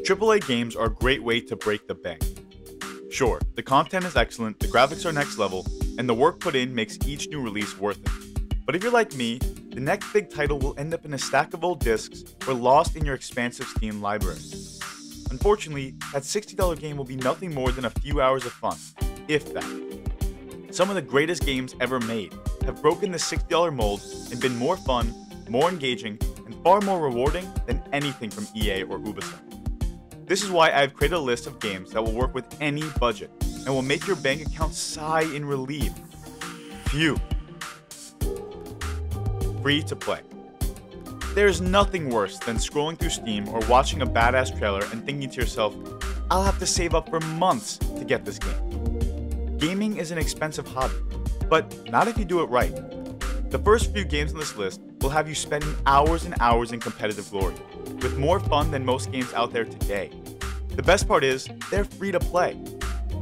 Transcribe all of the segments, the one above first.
AAA games are a great way to break the bank. Sure, the content is excellent, the graphics are next level, and the work put in makes each new release worth it. But if you're like me, the next big title will end up in a stack of old discs or lost in your expansive Steam library. Unfortunately, that $60 game will be nothing more than a few hours of fun, if that. Some of the greatest games ever made have broken the $60 mold and been more fun, more engaging, and far more rewarding than anything from EA or Ubisoft. This is why I've created a list of games that will work with any budget and will make your bank account sigh in relief. Phew. Free to play. There's nothing worse than scrolling through Steam or watching a badass trailer and thinking to yourself, I'll have to save up for months to get this game. Gaming is an expensive hobby, but not if you do it right. The first few games on this list will have you spending hours and hours in competitive glory, with more fun than most games out there today. The best part is, they're free to play.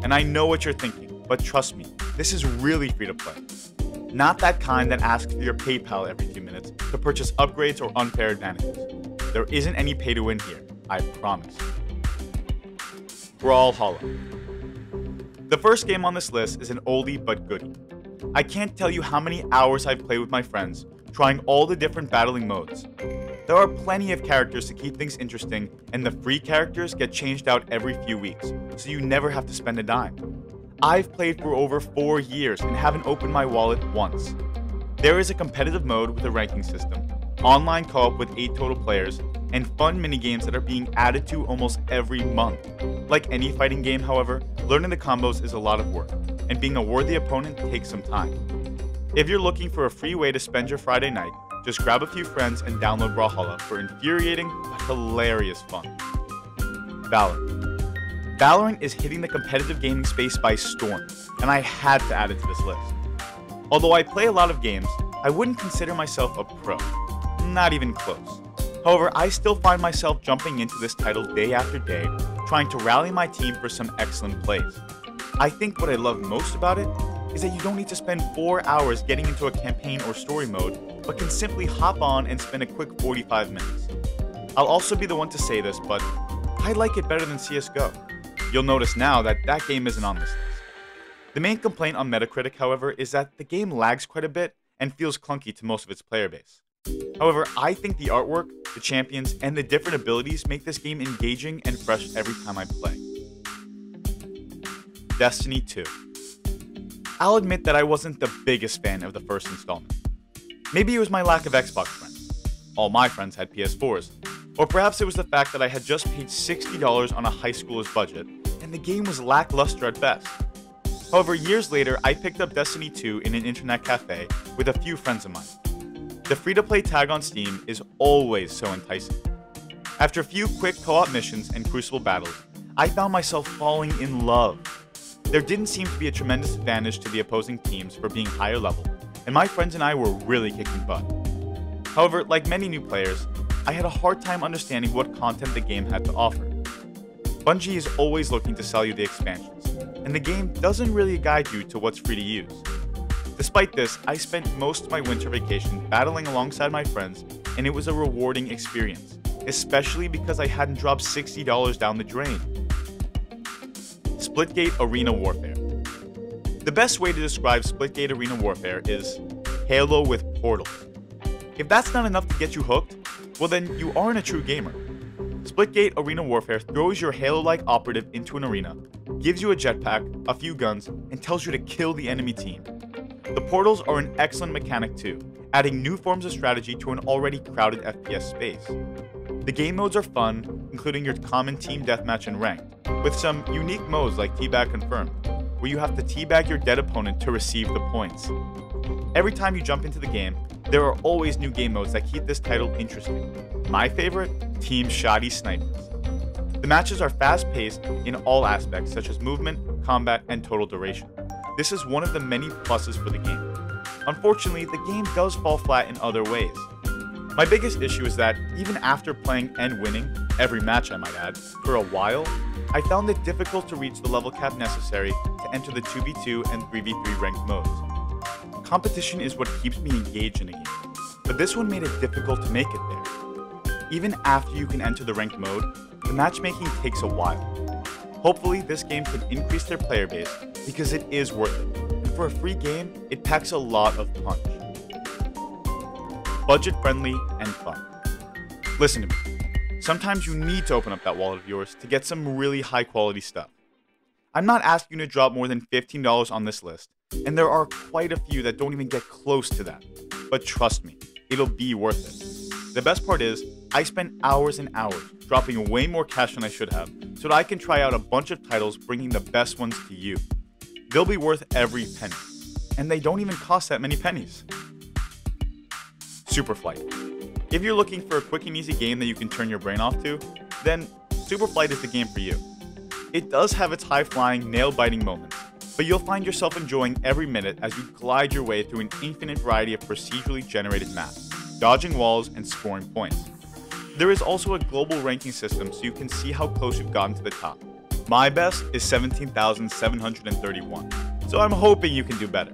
And I know what you're thinking, but trust me, this is really free to play. Not that kind that asks for your PayPal every few minutes to purchase upgrades or unfair advantages. There isn't any pay to win here, I promise. Brawhalla. The first game on this list is an oldie but goodie. I can't tell you how many hours I've played with my friends, trying all the different battling modes. There are plenty of characters to keep things interesting, and the free characters get changed out every few weeks, so you never have to spend a dime. I've played for over 4 years and haven't opened my wallet once. There is a competitive mode with a ranking system, online co-op with 8 total players, and fun minigames that are being added to almost every month. Like any fighting game, however, learning the combos is a lot of work, and being a worthy opponent takes some time. If you're looking for a free way to spend your Friday night, just grab a few friends and download Brawhalla for infuriating but hilarious fun. Valorant. Valorant is hitting the competitive gaming space by storm, and I had to add it to this list. Although I play a lot of games, I wouldn't consider myself a pro. Not even close. However, I still find myself jumping into this title day after day, trying to rally my team for some excellent plays. I think what I love most about it is that you don't need to spend 4 hours getting into a campaign or story mode, but can simply hop on and spend a quick 45 minutes. I'll also be the one to say this, but I like it better than CSGO. You'll notice now that that game isn't on this list. The main complaint on Metacritic, however, is that the game lags quite a bit and feels clunky to most of its player base. However, I think the artwork, the champions, and the different abilities make this game engaging and fresh every time I play. Destiny 2. I'll admit that I wasn't the biggest fan of the first installment. Maybe it was my lack of Xbox friends. All my friends had PS4s. Or perhaps it was the fact that I had just paid $60 on a high schooler's budget, and the game was lackluster at best. However, years later, I picked up Destiny 2 in an internet cafe with a few friends of mine. The free-to-play tag on Steam is always so enticing. After a few quick co-op missions and crucible battles, I found myself falling in love. There didn't seem to be a tremendous advantage to the opposing teams for being higher level, and my friends and I were really kicking butt. However, like many new players, I had a hard time understanding what content the game had to offer. Bungie is always looking to sell you the expansions, and the game doesn't really guide you to what's free to use. Despite this, I spent most of my winter vacation battling alongside my friends, and it was a rewarding experience, especially because I hadn't dropped $60 down the drain. Splitgate Arena Warfare. The best way to describe Splitgate Arena Warfare is Halo with portals. If that's not enough to get you hooked, well then you aren't a true gamer. Splitgate Arena Warfare throws your Halo-like operative into an arena, gives you a jetpack, a few guns, and tells you to kill the enemy team. The portals are an excellent mechanic too, adding new forms of strategy to an already crowded FPS space. The game modes are fun, including your common team deathmatch and ranked, with some unique modes like Teabag Confirmed, where you have to teabag your dead opponent to receive the points. Every time you jump into the game, there are always new game modes that keep this title interesting. My favorite? Team Shoddy Snipers. The matches are fast-paced in all aspects such as movement, combat, and total duration. This is one of the many pluses for the game. Unfortunately, the game does fall flat in other ways. My biggest issue is that even after playing and winning, every match I might add, for a while, I found it difficult to reach the level cap necessary to enter the 2v2 and 3v3 ranked modes. Competition is what keeps me engaged in a game, but this one made it difficult to make it there. Even after you can enter the ranked mode, the matchmaking takes a while. Hopefully, this game can increase their player base because it is worth it, and for a free game, it packs a lot of punch. Budget-friendly and fun. Listen to me, sometimes you need to open up that wallet of yours to get some really high-quality stuff. I'm not asking you to drop more than $15 on this list, and there are quite a few that don't even get close to that. But trust me, it'll be worth it. The best part is, I spent hours and hours dropping way more cash than I should have so that I can try out a bunch of titles bringing the best ones to you. They'll be worth every penny, and they don't even cost that many pennies. SuperFlight. If you're looking for a quick and easy game that you can turn your brain off to, then SuperFlight is the game for you. It does have its high-flying, nail-biting moments, but you'll find yourself enjoying every minute as you glide your way through an infinite variety of procedurally generated maps, dodging walls and scoring points. There is also a global ranking system so you can see how close you've gotten to the top. My best is 17,731, so I'm hoping you can do better.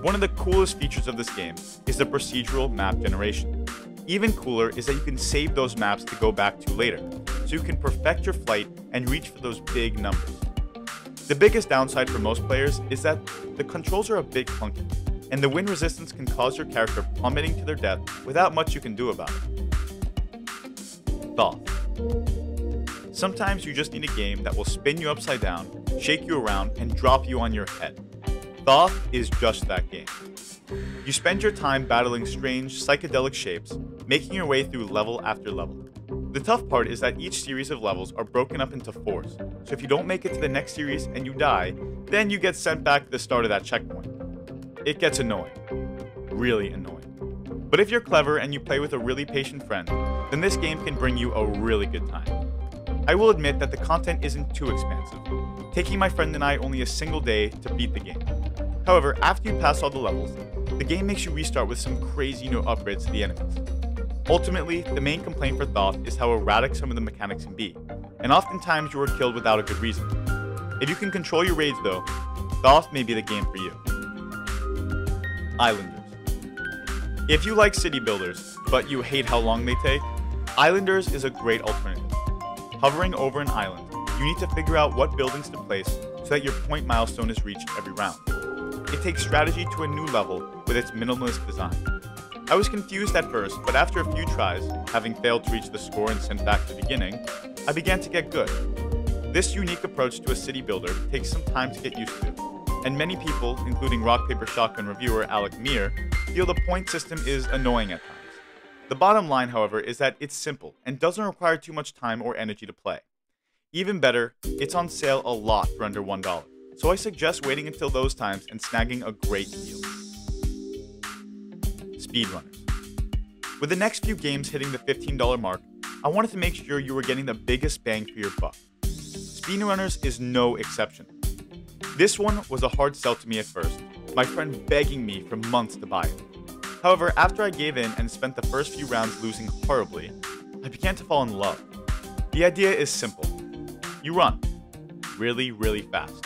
One of the coolest features of this game is the procedural map generation. Even cooler is that you can save those maps to go back to later, so you can perfect your flight and reach for those big numbers. The biggest downside for most players is that the controls are a bit clunky, and the wind resistance can cause your character plummeting to their death without much you can do about it. THOTH. Sometimes you just need a game that will spin you upside down, shake you around, and drop you on your head. THOTH is just that game. You spend your time battling strange, psychedelic shapes, making your way through level after level. The tough part is that each series of levels are broken up into 4s, so if you don't make it to the next series and you die, then you get sent back to the start of that checkpoint. It gets annoying. Really annoying. But if you're clever and you play with a really patient friend, then this game can bring you a really good time. I will admit that the content isn't too expansive, taking my friend and I only a single day to beat the game. However, after you pass all the levels, the game makes you restart with some crazy new upgrades to the enemies. Ultimately, the main complaint for THOTH is how erratic some of the mechanics can be, and oftentimes you are killed without a good reason. If you can control your rage though, THOTH may be the game for you. Islanders. If you like city builders, but you hate how long they take, Islanders is a great alternative. Hovering over an island, you need to figure out what buildings to place so that your point milestone is reached every round. It takes strategy to a new level with its minimalist design. I was confused at first, but after a few tries, having failed to reach the score and sent back to the beginning, I began to get good. This unique approach to a city builder takes some time to get used to, and many people, including Rock Paper Shotgun reviewer Alec Meir, feel the point system is annoying at times. The bottom line, however, is that it's simple and doesn't require too much time or energy to play. Even better, it's on sale a lot for under $1, so I suggest waiting until those times and snagging a great deal. Speedrunners. With the next few games hitting the $15 mark, I wanted to make sure you were getting the biggest bang for your buck. Speedrunners is no exception. This one was a hard sell to me at first, my friend begging me for months to buy it. However, after I gave in and spent the first few rounds losing horribly, I began to fall in love. The idea is simple. You run. Really, really fast.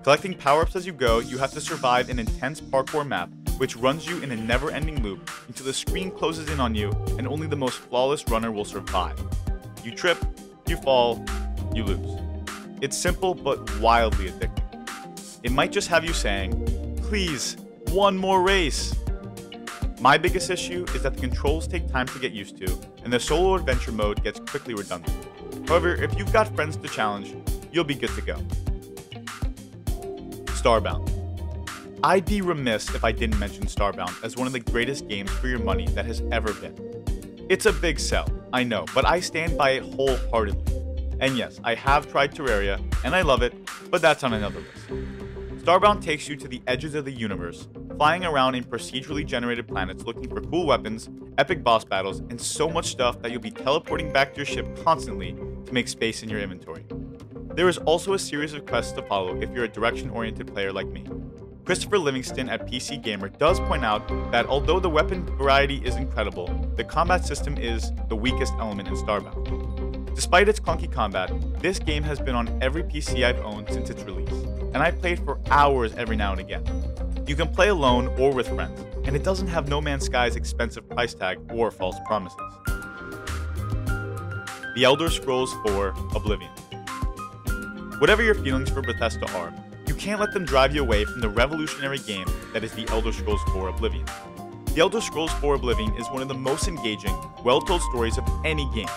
Collecting power-ups as you go, you have to survive an intense parkour map which runs you in a never-ending loop until the screen closes in on you and only the most flawless runner will survive. You trip, you fall, you lose. It's simple but wildly addicting. It might just have you saying, "Please, one more race." My biggest issue is that the controls take time to get used to, and the solo adventure mode gets quickly redundant. However, if you've got friends to challenge, you'll be good to go. Starbound. I'd be remiss if I didn't mention Starbound as one of the greatest games for your money that has ever been. It's a big sell, I know, but I stand by it wholeheartedly. And yes, I have tried Terraria, and I love it, but that's on another list. Starbound takes you to the edges of the universe, flying around in procedurally generated planets looking for cool weapons, epic boss battles, and so much stuff that you'll be teleporting back to your ship constantly to make space in your inventory. There is also a series of quests to follow if you're a direction-oriented player like me. Christopher Livingston at PC Gamer does point out that although the weapon variety is incredible, the combat system is the weakest element in Starbound. Despite its clunky combat, this game has been on every PC I've owned since its release, and I've played for hours every now and again. You can play alone or with friends, and it doesn't have No Man's Sky's expensive price tag or false promises. The Elder Scrolls 4 Oblivion. Whatever your feelings for Bethesda are, you can't let them drive you away from the revolutionary game that is The Elder Scrolls 4 Oblivion. The Elder Scrolls 4 Oblivion is one of the most engaging, well-told stories of any game,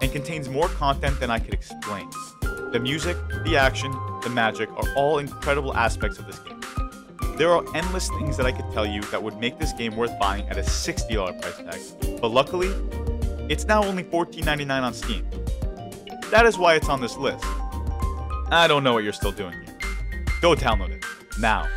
and contains more content than I could explain. The music, the action, the magic are all incredible aspects of this game. There are endless things that I could tell you that would make this game worth buying at a $60 price tag, but luckily, it's now only $14.99 on Steam. That is why it's on this list. I don't know what you're still doing here. Go download it, now.